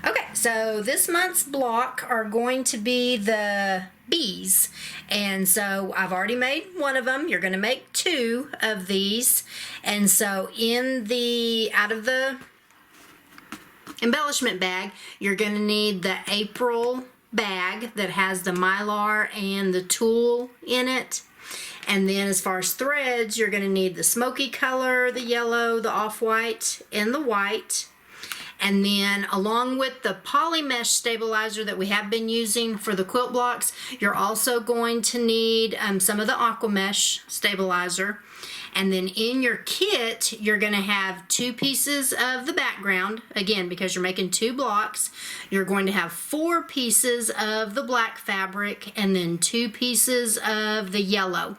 Okay, so this month's block are going to be the bees. And so I've already made one of them. You're going to make two of these. And so out of the embellishment bag, you're going to need the April bag that has the mylar and the tulle in it. And then as far as threads, you're going to need the smoky color, the yellow, the off-white, and the white. And then along with the poly mesh stabilizer that we have been using for the quilt blocks, you're also going to need some of the aqua mesh stabilizer. And then in your kit, you're going to have 2 pieces of the background, again, because you're making 2 blocks. You're going to have 4 pieces of the black fabric and then 2 pieces of the yellow.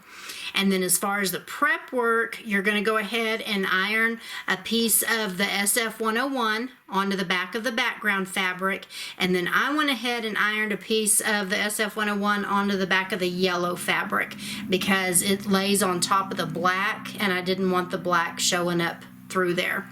And then as far as the prep work, you're going to go ahead and iron a piece of the SF101 onto the back of the background fabric. And then I went ahead and ironed a piece of the SF101 onto the back of the yellow fabric because it lays on top of the black and I didn't want the black showing up through there.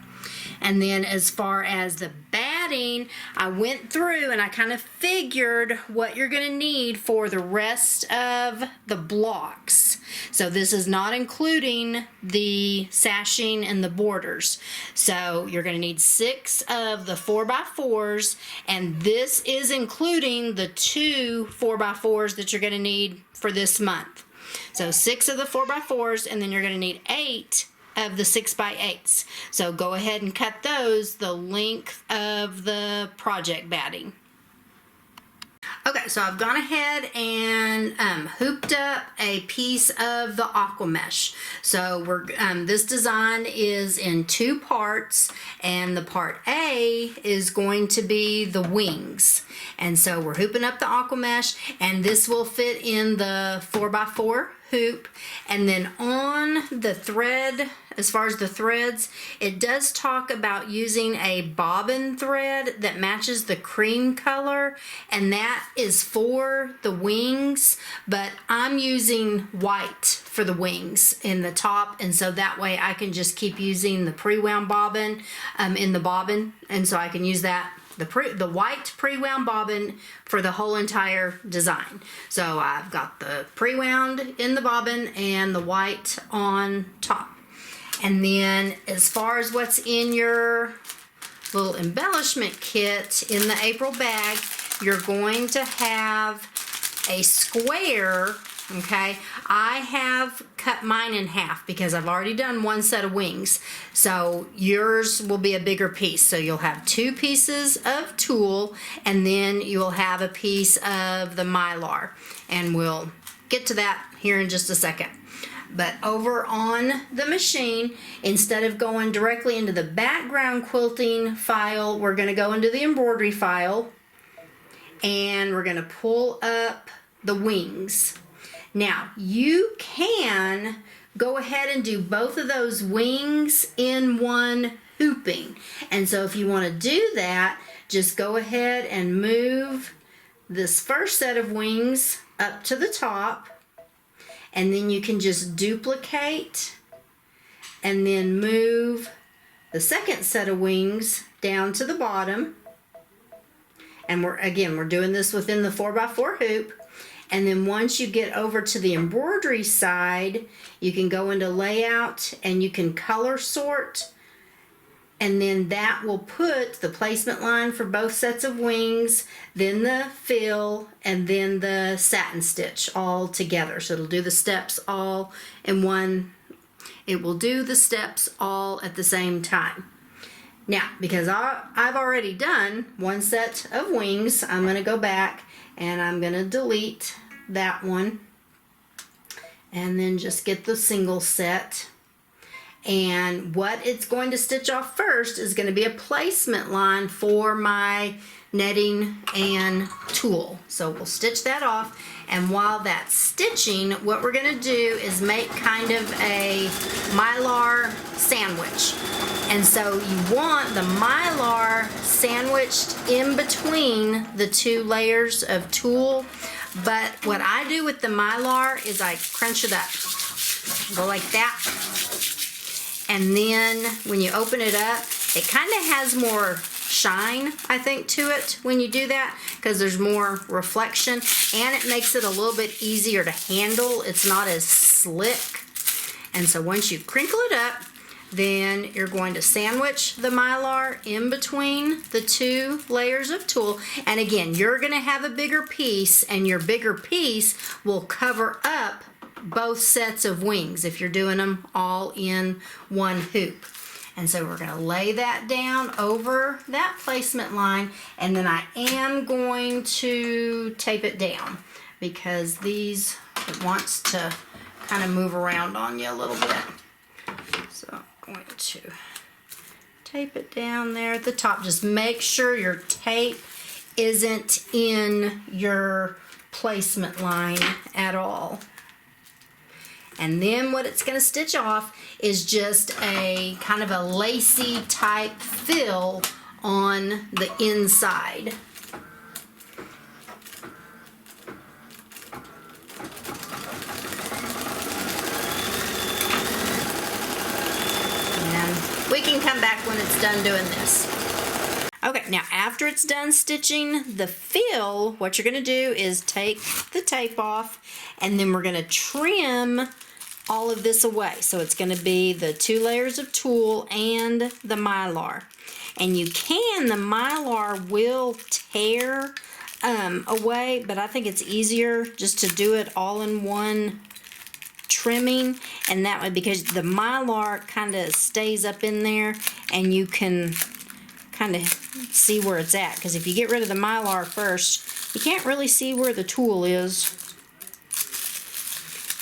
And then as far as the batting, I went through and I kind of figured what you're going to need for the rest of the blocks. So this is not including the sashing and the borders. So you're going to need 6 of the 4x4s, and this is including the 2 4x4s that you're going to need for this month. So 6 of the 4x4s, and then you're going to need 8 of the 6x8s. So go ahead and cut those the length of the project batting. Okay, so I've gone ahead and hooped up a piece of the aqua mesh. So this design is in 2 parts, and the part A is going to be the wings. And so we're hooping up the aqua mesh, and this will fit in the 4x4 hoop. And then on the thread, as far as the threads, it does talk about using a bobbin thread that matches the cream color, and that is for the wings, but I'm using white for the wings in the top, and so that way I can just keep using the pre-wound bobbin in the bobbin, and so I can use that the white pre-wound bobbin for the whole entire design. So I've got the pre-wound in the bobbin and the white on top. And then as far as what's in your little embellishment kit in the April bag, you're going to have a square. Okay, I have cut mine in half because I've already done 1 set of wings. So yours will be a bigger piece. So you'll have 2 pieces of tulle, and then you'll have a piece of the mylar. And we'll get to that here in just a second. But over on the machine, instead of going directly into the background quilting file, we're going to go into the embroidery file, and we're going to pull up the wings. Now, you can go ahead and do both of those wings in one hooping. And so if you want to do that, just go ahead and move this first set of wings up to the top, and then you can just duplicate and then move the second set of wings down to the bottom. And we're doing this within the 4x4 hoop. And then once you get over to the embroidery side, you can go into layout and you can color sort. And then that will put the placement line for both sets of wings, then the fill, and then the satin stitch all together. So it'll do the steps all in one. It will do the steps all at the same time. Now, because I've already done 1 set of wings, I'm going to go back and I'm going to delete that one and then just get the single set. And what it's going to stitch off first is going to be a placement line for my netting and tulle. So we'll stitch that off, and while that's stitching, what we're going to do is make kind of a mylar sandwich. And so you want the mylar sandwiched in between the 2 layers of tulle. But what I do with the mylar is I crunch it up. Go like that. And then when you open it up, it kind of has more shine, I think, to it when you do that, because there's more reflection, and it makes it a little bit easier to handle. It's not as slick. And so once you crinkle it up, then you're going to sandwich the Mylar in between the two layers of tulle. And again, you're going to have a bigger piece, and your bigger piece will cover up both sets of wings if you're doing them all in one hoop. And so we're going to lay that down over that placement line, and then I am going to tape it down because it wants to kind of move around on you a little bit. So I'm going to tape it down there at the top. Just make sure your tape isn't in your placement line at all. And then what it's going to stitch off is just a kind of a lacy type fill on the inside. And we can come back when it's done doing this. Okay, now after it's done stitching the fill, what you're going to do is take the tape off, and then we're going to trim all of this away. So it's going to be the 2 layers of tulle and the Mylar. And the Mylar will tear away, but I think it's easier just to do it all in one trimming, and that way, because the Mylar kind of stays up in there and you can kind of see where it's at, because if you get rid of the Mylar first, you can't really see where the tulle is.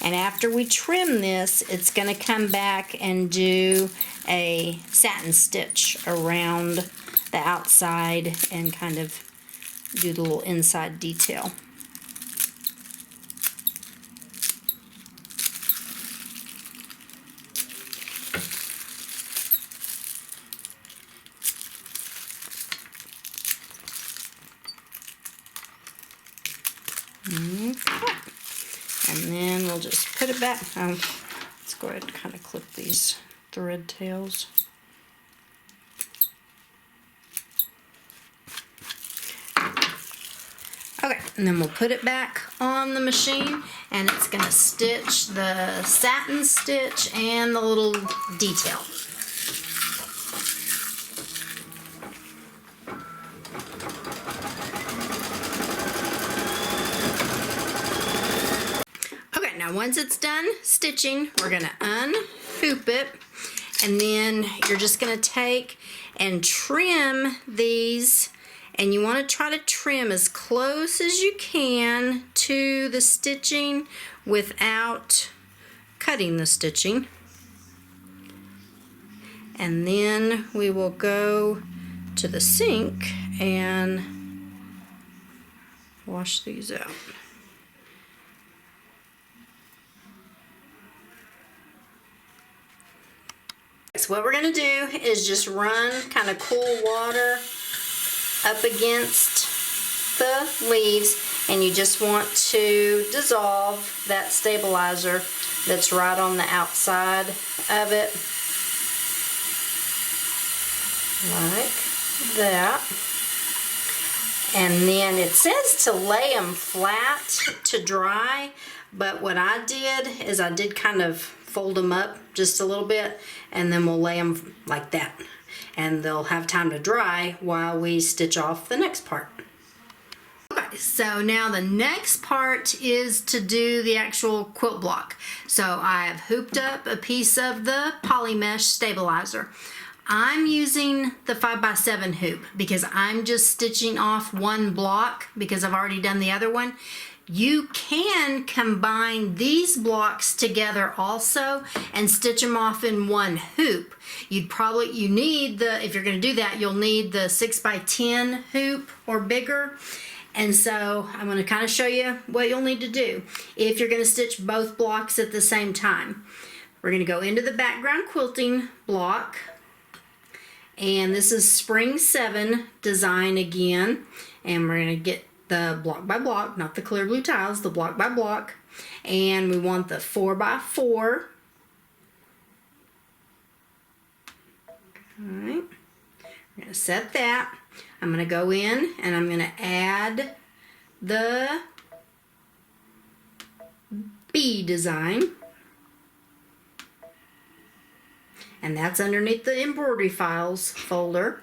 And after we trim this, it's going to come back and do a satin stitch around the outside and kind of do the little inside detail. Okay. And then we'll just put it back. Let's go ahead and kind of clip these thread tails. Okay, and then we'll put it back on the machine, and it's going to stitch the satin stitch and the little detail. Now once it's done stitching, we're going to unhoop it, and then you're just going to take and trim these, and you want to try to trim as close as you can to the stitching without cutting the stitching. And then we will go to the sink and wash these out. So what we're going to do is just run kind of cool water up against the leaves, and you just want to dissolve that stabilizer that's right on the outside of it, like that. And then it says to lay them flat to dry, but what I did is I did kind of fold them up just a little bit, and then we'll lay them like that, and they'll have time to dry while we stitch off the next part. Okay, so now the next part is to do the actual quilt block. So I've hooped up a piece of the poly mesh stabilizer. I'm using the 5x7 hoop because I'm just stitching off one block because I've already done the other one. You can combine these blocks together also and stitch them off in one hoop. You need if you're going to do that, you'll need the 6x10 hoop or bigger. And so I'm going to kind of show you what you'll need to do if you're going to stitch both blocks at the same time. We're going to go into the background quilting block, and this is Spring 7 design again, and we're going to get the block by block, not the clear blue tiles, the block by block, and we want the 4x4. All right, we're going to set that, I'm going to go in and I'm going to add the bee design. And that's underneath the embroidery files folder.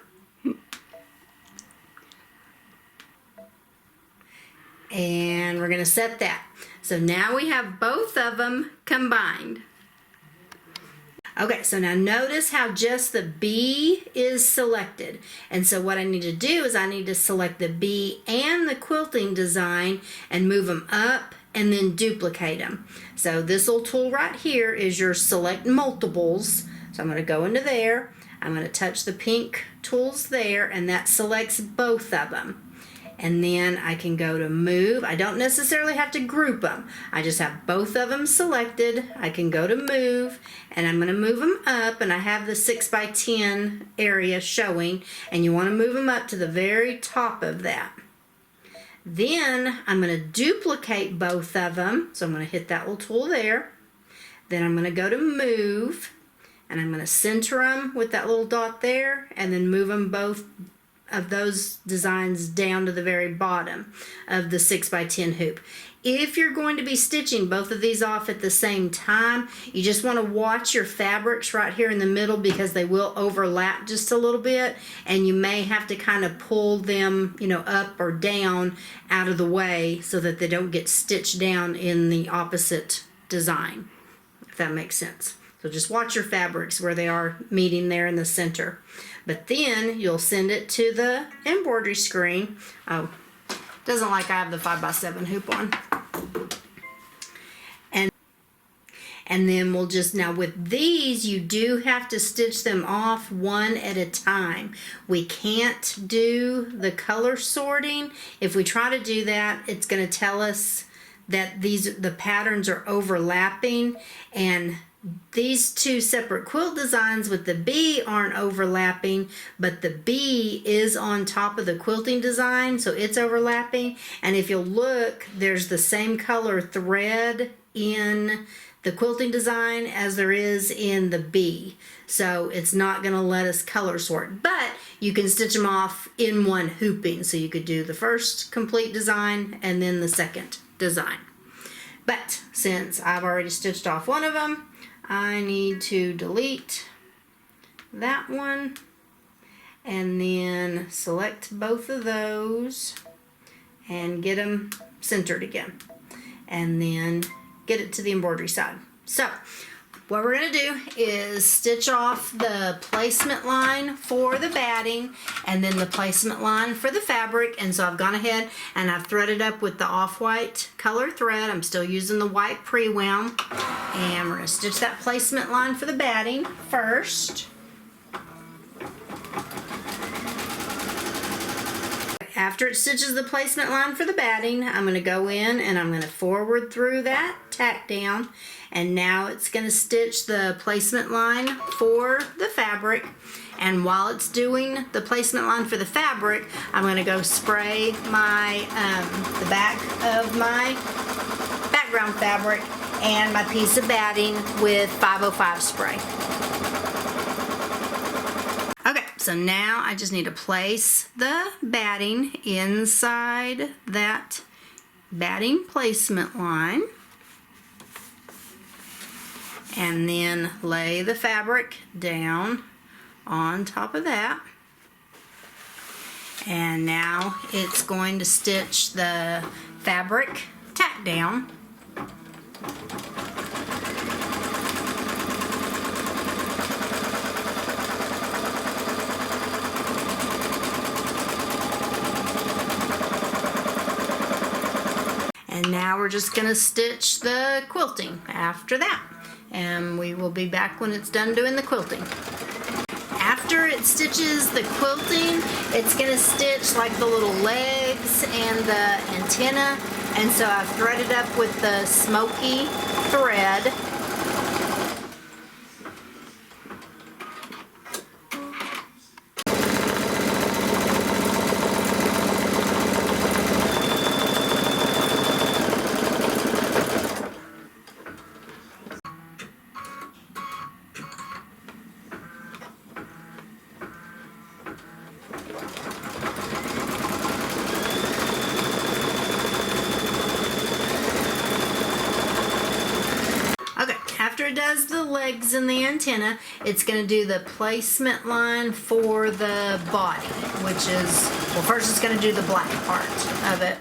And we're going to set that. So now we have both of them combined. Okay, so now notice how just the bee is selected. And so what I need to do is I need to select the bee and the quilting design and move them up and then duplicate them. So this little tool right here is your select multiples. So I'm going to go into there. I'm going to touch the pink tools there, and that selects both of them. And then I can go to move. I don't necessarily have to group them. I just have both of them selected. I can go to move, and I'm going to move them up, and I have the 6x10 area showing, and you want to move them up to the very top of that. Then I'm going to duplicate both of them. So I'm going to hit that little tool there. Then I'm going to go to move, and I'm going to center them with that little dot there, and then move them both of those designs down to the very bottom of the 6x10 hoop. If you're going to be stitching both of these off at the same time, you just want to watch your fabrics right here in the middle, because they will overlap just a little bit, and you may have to kind of pull them, you know, up or down out of the way so that they don't get stitched down in the opposite design, if that makes sense. So just watch your fabrics where they are meeting there in the center. But then you'll send it to the embroidery screen. Oh, doesn't like I have the 5x7 hoop on. And then we'll just, now with these, you do have to stitch them off one at a time. We can't do the color sorting. If we try to do that, it's going to tell us that the patterns are overlapping, and these two separate quilt designs with the bee aren't overlapping, but the bee is on top of the quilting design, so it's overlapping. And if you'll look, there's the same color thread in the quilting design as there is in the bee. So it's not going to let us color sort, but you can stitch them off in one hooping. So you could do the first complete design and then the second design. But since I've already stitched off one of them, I need to delete that one and then select both of those and get them centered again, and then get it to the embroidery side. So what we're going to do is stitch off the placement line for the batting and then the placement line for the fabric. And so I've gone ahead and I've threaded up with the off-white color thread. I'm still using the white pre-wound. And we're going to stitch that placement line for the batting first. After it stitches the placement line for the batting, I'm going to go in and I'm going to forward through that, tack down, and now it's going to stitch the placement line for the fabric. And while it's doing the placement line for the fabric, I'm going to go spray my the back of my background fabric and my piece of batting with 505 spray. Okay, so now I just need to place the batting inside that batting placement line, and then lay the fabric down on top of that. And now it's going to stitch the fabric tack down. And now we're just going to stitch the quilting after that. And we will be back when it's done doing the quilting. After it stitches the quilting, it's going to stitch like the little legs and the antenna. And so I've threaded up with the smoky thread. it does the legs and the antenna, it's going to do the placement line for the body, which is, well, first it's going to do the black part of it.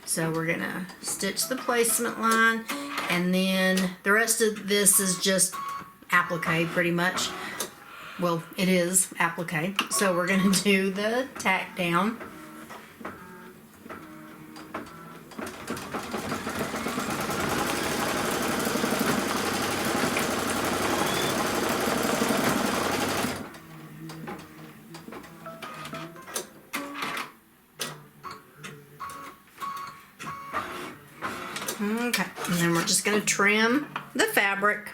So we're going to stitch the placement line, and then the rest of this is just applique pretty much. Well, it is applique. So we're going to do the tack down. Okay, and then we're just going to trim the fabric.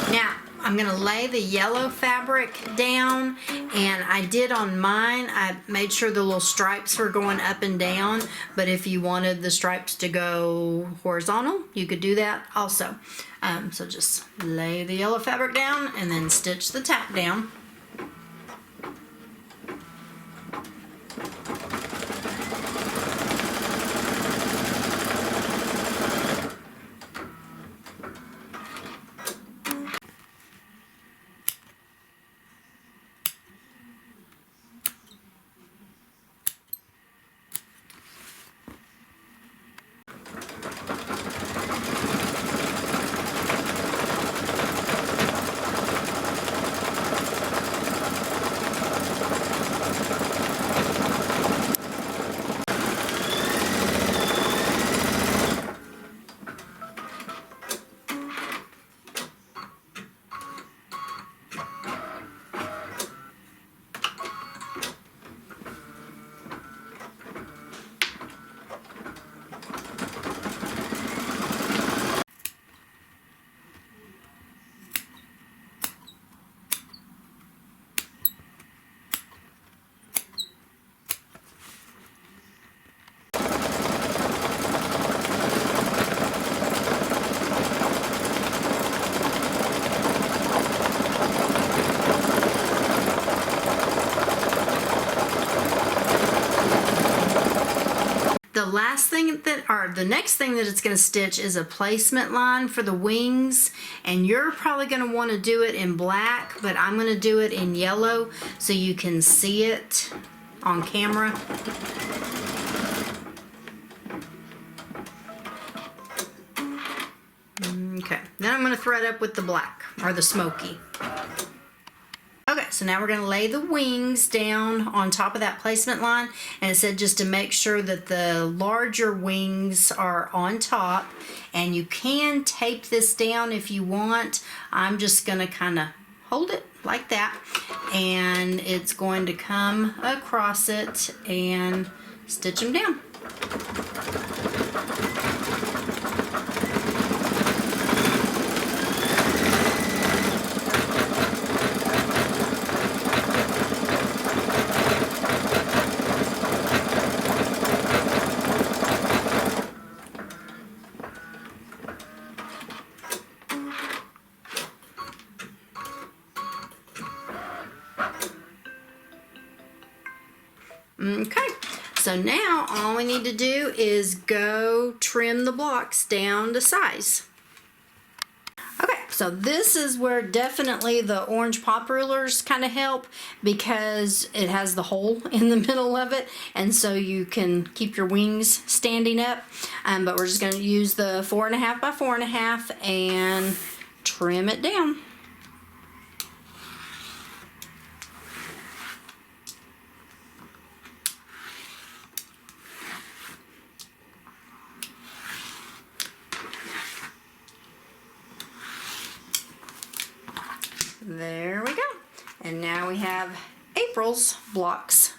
Now, I'm going to lay the yellow fabric down, and I did on mine, I made sure the little stripes were going up and down, but if you wanted the stripes to go horizontal, you could do that also. So just lay the yellow fabric down and then stitch the tack down. The next thing that it's going to stitch is a placement line for the wings, and you're probably going to want to do it in black, but I'm going to do it in yellow so you can see it on camera. Okay, then I'm going to thread up with the black, or the smoky. Okay, so now we're going to lay the wings down on top of that placement line, and it said just to make sure that the larger wings are on top, and you can tape this down if you want. I'm just going to kind of hold it like that, and it's going to come across it and stitch them down. Okay, so now all we need to do is go trim the blocks down to size. Okay, so this is where definitely the orange pop rulers kind of help, because it has the hole in the middle of it, and so you can keep your wings standing up. But we're just going to use the 4.5 by 4.5 and trim it down. There we go. And now we have April's blocks